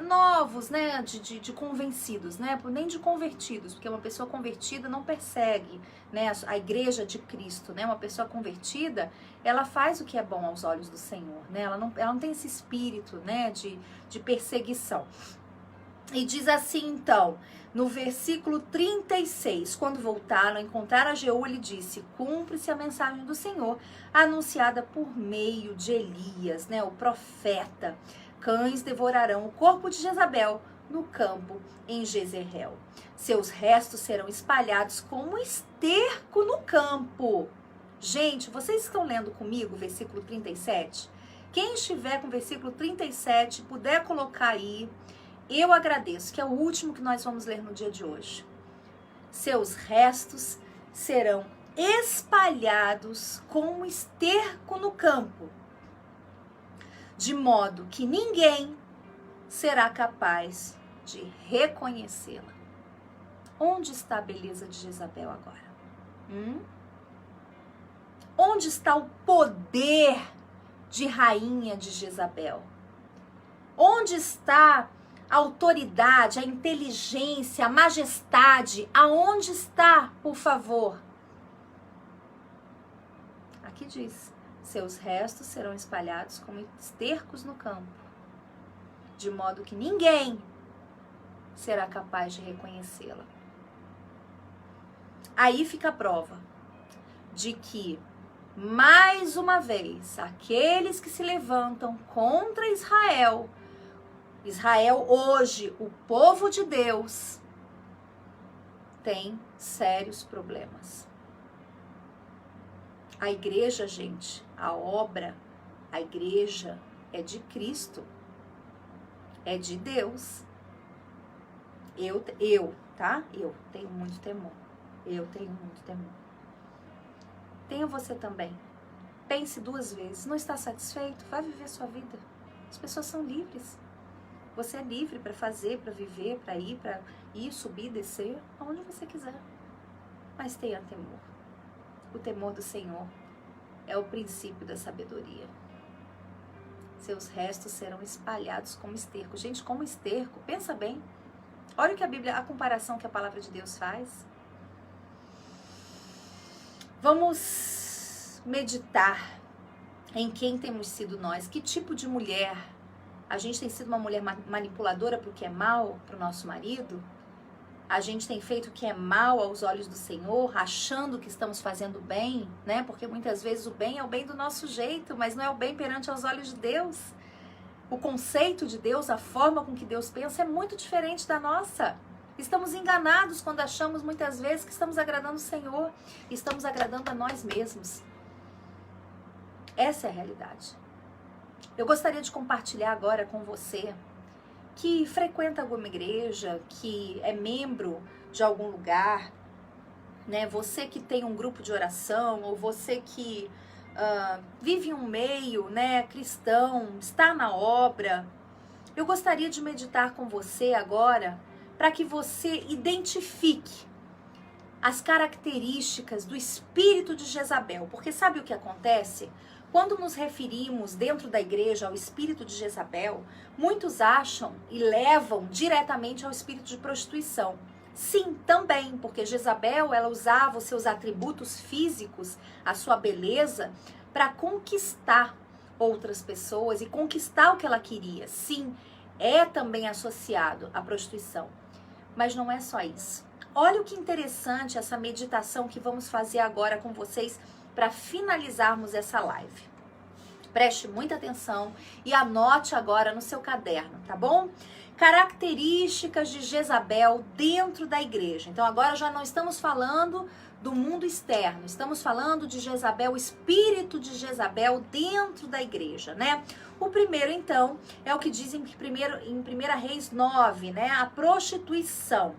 novos, né? De convencidos, né? Nem de convertidos. Porque uma pessoa convertida não persegue, né? A igreja de Cristo, né? Uma pessoa convertida, ela faz o que é bom aos olhos do Senhor, né? Ela não tem esse espírito, né? De perseguição. E diz assim, então, no versículo 36, quando voltaram a encontrar a Jeú, ele disse, cumpre-se a mensagem do Senhor, anunciada por meio de Elias, né, o profeta. Cães devorarão o corpo de Jezabel no campo em Jezreel. Seus restos serão espalhados como esterco no campo. Gente, vocês estão lendo comigo o versículo 37? Quem estiver com o versículo 37, puder colocar aí, eu agradeço, que é o último que nós vamos ler no dia de hoje. Seus restos serão espalhados como esterco no campo, de modo que ninguém será capaz de reconhecê-la. Onde está a beleza de Jezabel agora? Onde está o poder de rainha de Jezabel? Onde está a autoridade, a inteligência, a majestade? Aonde está, por favor? Aqui diz, seus restos serão espalhados como estercos no campo, de modo que ninguém será capaz de reconhecê-la. Aí fica a prova de que, mais uma vez, aqueles que se levantam contra Israel hoje, o povo de Deus, tem sérios problemas. A igreja, gente, a obra, a igreja é de Cristo, é de Deus. Eu tenho muito temor. Eu tenho muito temor. Tenha você também. Pense 2 vezes. Não está satisfeito? Vai viver sua vida. As pessoas são livres. Você é livre para fazer, para viver, para ir, subir, descer, aonde você quiser. Mas tenha temor. O temor do Senhor é o princípio da sabedoria. Seus restos serão espalhados como esterco. Gente, como esterco, pensa bem. Olha o que a Bíblia, a comparação que a palavra de Deus faz. Vamos meditar em quem temos sido nós. Que tipo de mulher? A gente tem sido uma mulher manipuladora para o que é mal, para o nosso marido? A gente tem feito o que é mal aos olhos do Senhor, achando que estamos fazendo bem, né? Porque muitas vezes o bem é o bem do nosso jeito, mas não é o bem perante aos olhos de Deus. O conceito de Deus, a forma com que Deus pensa é muito diferente da nossa. Estamos enganados quando achamos muitas vezes que estamos agradando o Senhor, estamos agradando a nós mesmos. Essa é a realidade. Eu gostaria de compartilhar agora com você que frequenta alguma igreja, que é membro de algum lugar, né? Você que tem um grupo de oração, ou você que vive em um meio, né, cristão, está na obra. Eu gostaria de meditar com você agora para que você identifique as características do espírito de Jezabel. Porque sabe o que acontece? Quando nos referimos dentro da igreja ao espírito de Jezabel, muitos acham e levam diretamente ao espírito de prostituição. Sim, também, porque Jezabel, ela usava os seus atributos físicos, a sua beleza, para conquistar outras pessoas e conquistar o que ela queria. Sim, é também associado à prostituição. Mas não é só isso. Olha o que interessante essa meditação que vamos fazer agora com vocês para finalizarmos essa live. Preste muita atenção e anote agora no seu caderno, tá bom? Características de Jezabel dentro da igreja. Então agora já não estamos falando do mundo externo, estamos falando de Jezabel, o espírito de Jezabel dentro da igreja, né? O primeiro, então, é o que dizem em 1 Reis 9, né? A prostituição.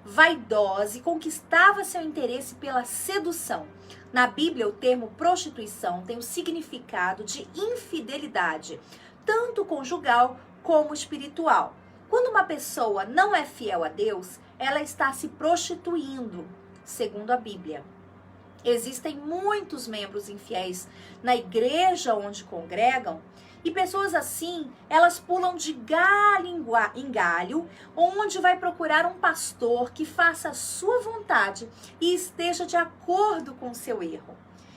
Vaidosa e conquistava seu interesse pela sedução. Na Bíblia, o termo prostituição tem o significado de infidelidade, tanto conjugal como espiritual. Quando uma pessoa não é fiel a Deus, ela está se prostituindo, segundo a Bíblia. Existem muitos membros infiéis na igreja onde congregam, e pessoas assim, elas pulam de galho em galho, onde vai procurar um pastor que faça a sua vontade e esteja de acordo com o seu erro.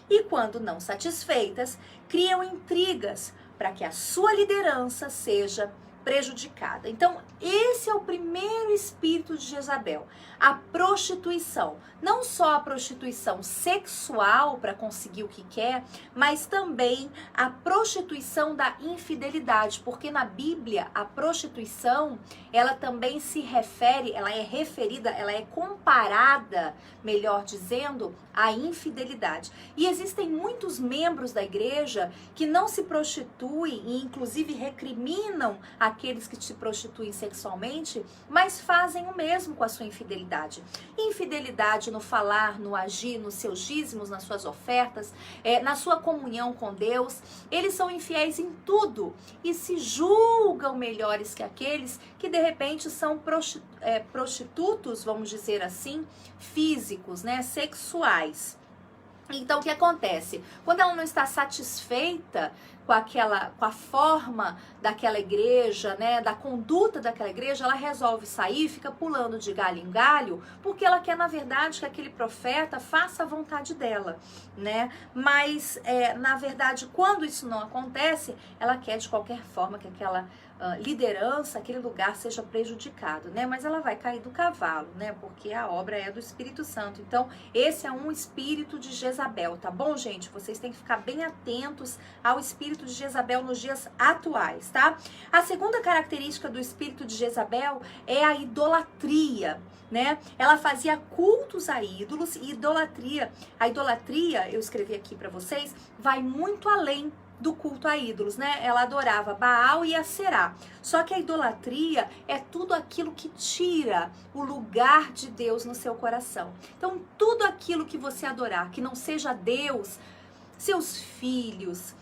E quando não satisfeitas, criam intrigas para que a sua liderança seja prejudicada. Então, esse é o primeiro espírito de Jezabel, a prostituição. Não só a prostituição sexual para conseguir o que quer, mas também a prostituição da infidelidade, porque na Bíblia a prostituição, ela também se refere, ela é referida, ela é comparada, melhor dizendo, à infidelidade. E existem muitos membros da igreja que não se prostituem e inclusive recriminam aqueles que se prostituem sexualmente, mas fazem o mesmo com a sua infidelidade. Infidelidade no falar, no agir, nos seus dízimos, nas suas ofertas, na sua comunhão com Deus. Eles são infiéis em tudo e se julgam melhores que aqueles que de repente são prostitutos, vamos dizer assim, físicos, né, sexuais. Então, o que acontece? Quando ela não está satisfeita com a forma daquela igreja, né, da conduta daquela igreja, ela resolve sair, fica pulando de galho em galho, porque ela quer, na verdade, que aquele profeta faça a vontade dela, né? Mas, na verdade, quando isso não acontece, ela quer, de qualquer forma, que aquela liderança, aquele lugar seja prejudicado, né? Mas ela vai cair do cavalo, né? Porque a obra é do Espírito Santo. Então, esse é um espírito de Jezabel, tá bom, gente? Vocês têm que ficar bem atentos ao espírito de Jezabel nos dias atuais, tá? A segunda característica do espírito de Jezabel é a idolatria, né? Ela fazia cultos a ídolos e idolatria. A idolatria, eu escrevi aqui para vocês, vai muito além do culto a ídolos, né? Ela adorava Baal e Aserá. Só que a idolatria é tudo aquilo que tira o lugar de Deus no seu coração. Então, tudo aquilo que você adorar, que não seja Deus, seus filhos,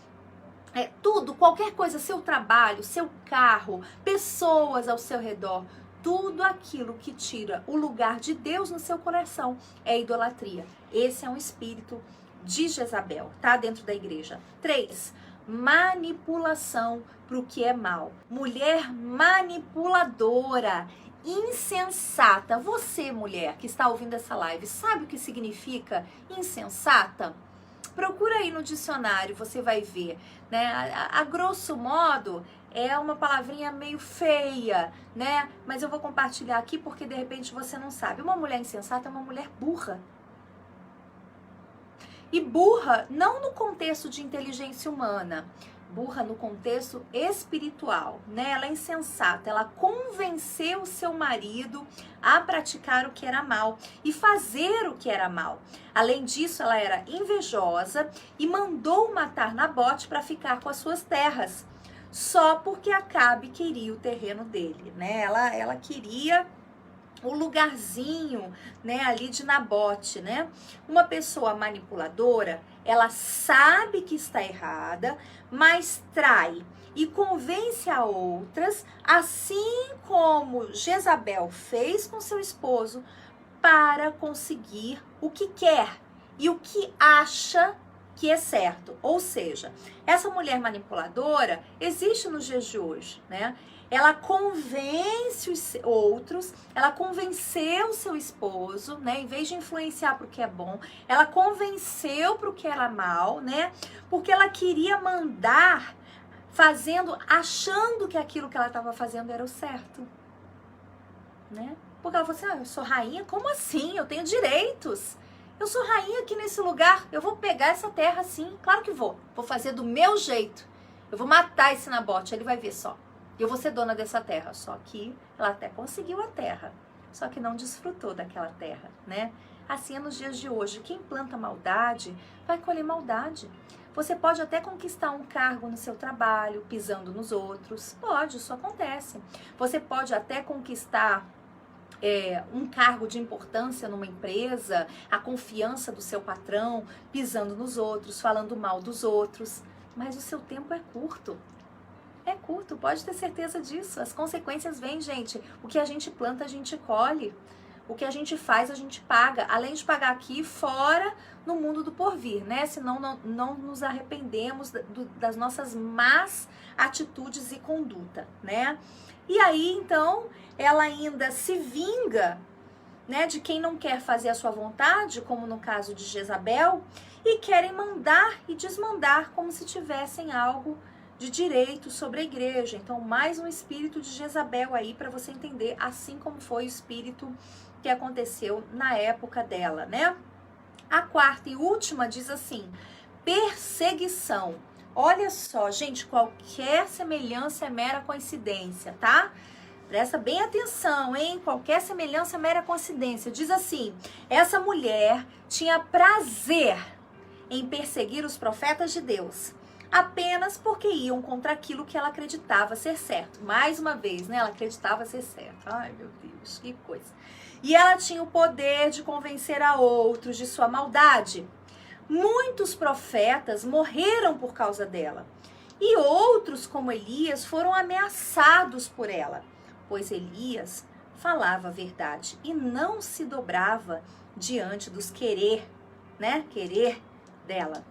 tudo, qualquer coisa, seu trabalho, seu carro, pessoas ao seu redor, tudo aquilo que tira o lugar de Deus no seu coração é idolatria. Esse é um espírito de Jezabel, tá? Dentro da igreja. 3. Manipulação para o que é mal. Mulher manipuladora, insensata. Você, mulher, que está ouvindo essa live, sabe o que significa insensata? Procura aí no dicionário, você vai ver, né? A grosso modo, é uma palavrinha meio feia, né? Mas eu vou compartilhar aqui porque de repente você não sabe. Uma mulher insensata é uma mulher burra. E burra não no contexto de inteligência humana. burra no contexto espiritual, né? Ela é insensata, ela convenceu o seu marido a praticar o que era mal e fazer o que era mal. Além disso, ela era invejosa e mandou matar Nabote para ficar com as suas terras, só porque Acabe queria o terreno dele, né? Ela queria o lugarzinho, né, ali de Nabote, né? Uma pessoa manipuladora, ela sabe que está errada, mas trai e convence a outras, assim como Jezabel fez com seu esposo, para conseguir o que quer e o que acha que é certo. Ou seja, essa mulher manipuladora existe nos dias de hoje, né? Ela convence os outros, ela convenceu o seu esposo, né? Em vez de influenciar para o que é bom, ela convenceu para o que era mal, né? Porque ela queria mandar, achando que aquilo que ela estava fazendo era o certo, né? Porque ela falou assim, eu sou rainha? Como assim? Eu tenho direitos. Eu sou rainha aqui nesse lugar, eu vou pegar essa terra sim, claro que vou. Vou fazer do meu jeito. Eu vou matar esse Nabote, ele vai ver só. Eu vou ser dona dessa terra. Só que ela até conseguiu a terra, só que não desfrutou daquela terra, né? Assim é nos dias de hoje. Quem planta maldade vai colher maldade. Você pode até conquistar um cargo no seu trabalho, pisando nos outros. Pode, isso acontece. Você pode até conquistar um cargo de importância numa empresa, a confiança do seu patrão, pisando nos outros, falando mal dos outros. Mas o seu tempo é curto. É curto, pode ter certeza disso. As consequências vêm, gente. O que a gente planta, a gente colhe. O que a gente faz, a gente paga. Além de pagar aqui, fora no mundo do porvir, né? Senão não nos arrependemos das nossas más atitudes e conduta, né? E aí, então, ela ainda se vinga, né, de quem não quer fazer a sua vontade, como no caso de Jezabel, e querem mandar e desmandar como se tivessem algo de direito sobre a igreja. Então, mais um espírito de Jezabel aí para você entender, assim como foi o espírito que aconteceu na época dela, né? A quarta e última diz assim: perseguição. Olha só, gente, qualquer semelhança é mera coincidência, tá? Presta bem atenção, hein? Qualquer semelhança é mera coincidência. Diz assim: essa mulher tinha prazer em perseguir os profetas de Deus, apenas porque iam contra aquilo que ela acreditava ser certo. Mais uma vez, né? Ela acreditava ser certo. Ai, meu Deus, que coisa. E ela tinha o poder de convencer a outros de sua maldade. Muitos profetas morreram por causa dela. E outros, como Elias, foram ameaçados por ela. Pois Elias falava a verdade e não se dobrava diante dos querer dela.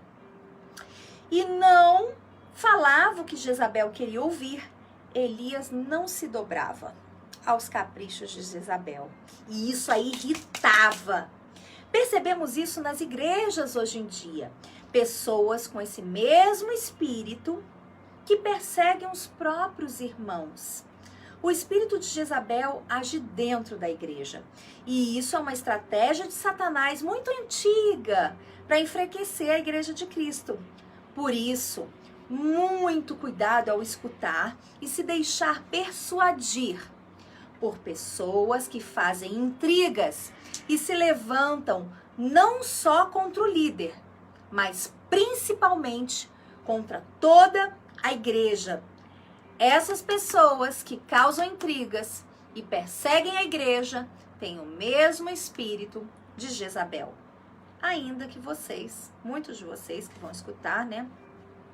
E não falava o que Jezabel queria ouvir. Elias não se dobrava aos caprichos de Jezabel. E isso aí irritava. Percebemos isso nas igrejas hoje em dia. Pessoas com esse mesmo espírito que perseguem os próprios irmãos. O espírito de Jezabel age dentro da igreja. E isso é uma estratégia de Satanás muito antiga para enfraquecer a igreja de Cristo. Por isso, muito cuidado ao escutar e se deixar persuadir por pessoas que fazem intrigas e se levantam não só contra o líder, mas principalmente contra toda a igreja. Essas pessoas que causam intrigas e perseguem a igreja têm o mesmo espírito de Jezabel. Ainda que muitos de vocês que vão escutar, né?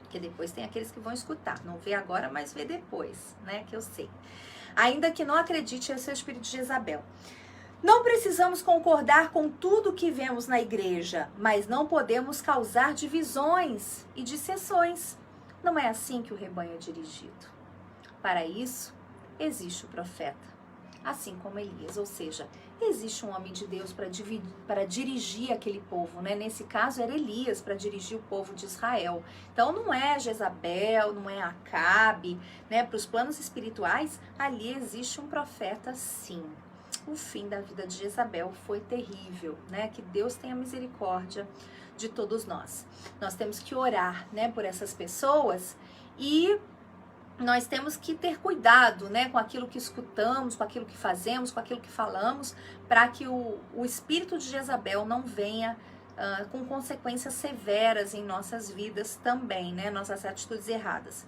Porque depois tem aqueles que vão escutar. Não vê agora, mas vê depois, né? Que eu sei. Ainda que não acredite, esse é o espírito de Jezabel. Não precisamos concordar com tudo que vemos na igreja, mas não podemos causar divisões e dissensões. Não é assim que o rebanho é dirigido. Para isso, existe o profeta, assim como Elias, ou seja, existe um homem de Deus para dirigir aquele povo, né? Nesse caso era Elias para dirigir o povo de Israel. Então não é Jezabel, não é Acabe, né? Para os planos espirituais, ali existe um profeta sim. O fim da vida de Jezabel foi terrível, né? Que Deus tenha misericórdia de todos nós. Nós temos que orar, né, por essas pessoas E nós temos que ter cuidado, né, com aquilo que escutamos, com aquilo que fazemos, com aquilo que falamos, para que o espírito de Jezabel não venha com consequências severas em nossas vidas também, né, nossas atitudes erradas.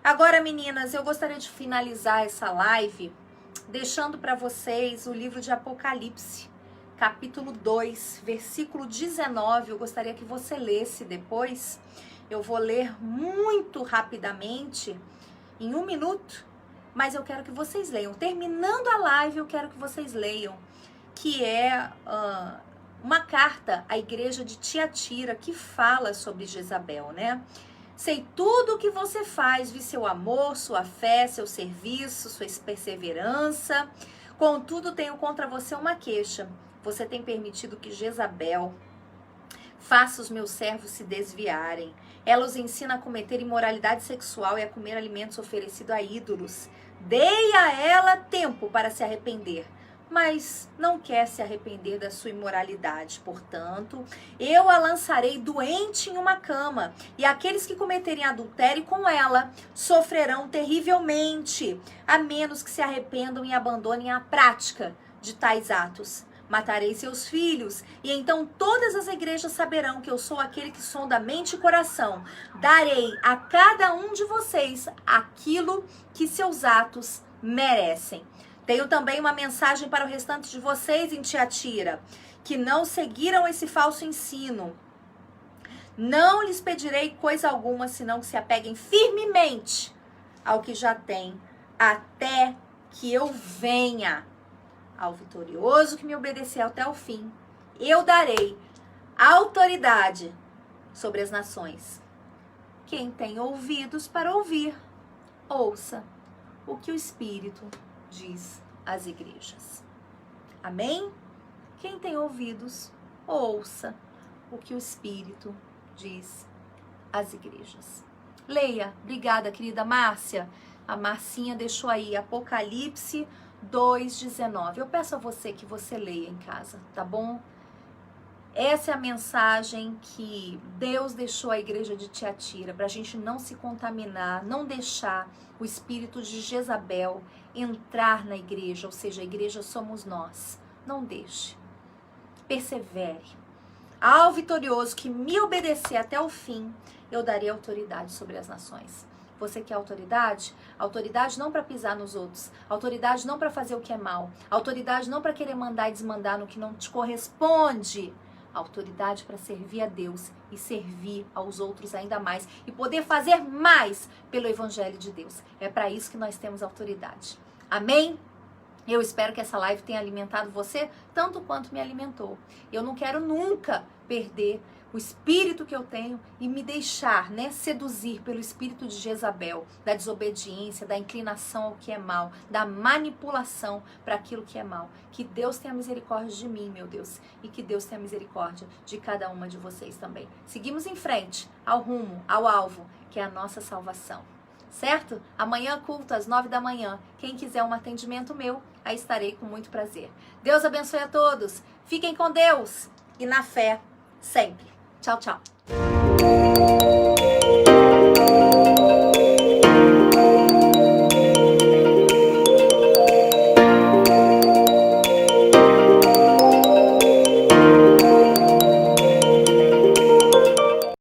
Agora, meninas, eu gostaria de finalizar essa live deixando para vocês o livro de Apocalipse, capítulo 2, versículo 19. Eu gostaria que você lesse depois. Eu vou ler muito rapidamente, em 1 minuto, mas eu quero que vocês leiam. Terminando a live, eu quero que vocês leiam, que é uma carta à igreja de Tiatira, que fala sobre Jezabel, né? Sei tudo o que você faz, vi seu amor, sua fé, seu serviço, sua perseverança. Contudo, tenho contra você uma queixa. Você tem permitido que Jezabel faça os meus servos se desviarem. Ela os ensina a cometer imoralidade sexual e a comer alimentos oferecidos a ídolos. Dei a ela tempo para se arrepender, mas não quer se arrepender da sua imoralidade. Portanto, eu a lançarei doente em uma cama, e aqueles que cometerem adultério com ela sofrerão terrivelmente, a menos que se arrependam e abandonem a prática de tais atos. Matarei seus filhos, e então todas as igrejas saberão que eu sou aquele que sonda mente e coração. Darei a cada um de vocês aquilo que seus atos merecem. Tenho também uma mensagem para o restante de vocês em Tiatira, que não seguiram esse falso ensino. Não lhes pedirei coisa alguma, senão que se apeguem firmemente ao que já têm, até que eu venha. Ao vitorioso que me obedecer até o fim, eu darei autoridade sobre as nações. Quem tem ouvidos para ouvir, ouça o que o Espírito diz às igrejas. Amém? Quem tem ouvidos, ouça o que o Espírito diz às igrejas. Leia. Obrigada, querida Márcia. A Marcinha deixou aí Apocalipse 2:19. Eu peço a você que você leia em casa, tá bom? Essa é a mensagem que Deus deixou à igreja de Tiatira, para a gente não se contaminar, não deixar o espírito de Jezabel entrar na igreja, ou seja, a igreja somos nós. Não deixe. Persevere. Ao vitorioso que me obedecer até o fim, eu darei autoridade sobre as nações. Você quer autoridade? Autoridade não para pisar nos outros. Autoridade não para fazer o que é mal. Autoridade não para querer mandar e desmandar no que não te corresponde. Autoridade para servir a Deus e servir aos outros ainda mais. E poder fazer mais pelo Evangelho de Deus. É para isso que nós temos autoridade. Amém? Eu espero que essa live tenha alimentado você tanto quanto me alimentou. Eu não quero nunca perder o espírito que eu tenho e me deixar, né, seduzir pelo espírito de Jezabel, da desobediência, da inclinação ao que é mal, da manipulação para aquilo que é mal. Que Deus tenha misericórdia de mim, meu Deus, e que Deus tenha misericórdia de cada uma de vocês também. Seguimos em frente ao rumo, ao alvo, que é a nossa salvação. Certo? Amanhã culto às 9 da manhã. Quem quiser um atendimento meu, aí estarei com muito prazer. Deus abençoe a todos. Fiquem com Deus e na fé sempre. Tchau, tchau.